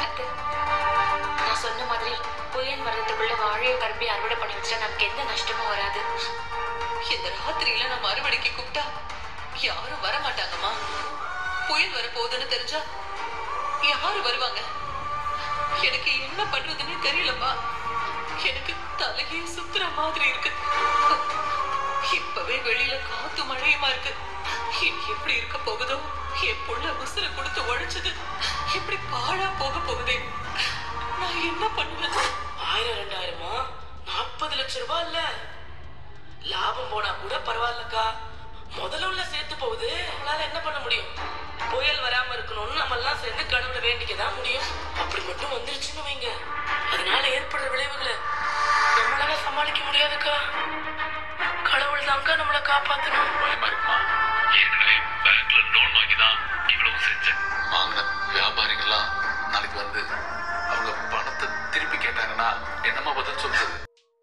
அத்தை, நான் சொன்ன மாதிரி புயல் வர்றதுக்குள்ள வாழையை கரும்பி அறுவடை பண்ணி வச்சா நமக்கு எந்த நஷ்டமும் வராது. இந்த ராத்திரியில நம்ம அறுவடைக்கு கூப்பிட்டா யாரும் வர மாட்டாங்கம்மா. புயல் வர போகுதுன்னு தெரிஞ்சா யாரு வருவாங்க? எனக்கு என்ன பண்றதுன்னு தெரியலம்மா. எனக்கு தலையே சுத்துற மாதிரி இருக்கு. இப்பவே வெளியில காத்து மழையுமா இருக்கு. எப்படி இருக்க போகுதோ? என் புள்ள உசுர கொடுத்து உழைச்சது எப்படி பாழா போக போகுதே. நான் என்ன பண்ணுவேன்? 1000 2000 40 லட்சம் ரூபாய் இல்ல. லாபம் போனா கூட பரவாயில்லக்கா. முதல்ல உள்ள சேர்த்து போகுது. நம்மளால என்ன பண்ண முடியும்? புயல் வராம இருக்கணும்னு நம்ம எல்லாம் சேர்ந்து கடவுளை வேண்டிக்கதான் முடியும். அப்படி மட்டும் வந்துருச்சுன்னு வைங்க, அதனால ஏற்படுற விளைவுகளை நம்மளால சமாளிக்க முடியாதுக்கா. கடவுள் தாங்க நம்மளை காப்பாத்தணும். பயமா இருக்குமா? ஏற்கனவே பேங்க்ல லோன் வாங்கிதான் இவ்வளவு செஞ்சேன். வாங்கின வியாபாரிகள்லாம் நாளைக்கு வந்து அவங்க பணத்தை திருப்பி கேட்டாங்கன்னா என்னமா பதில் சொல்றது?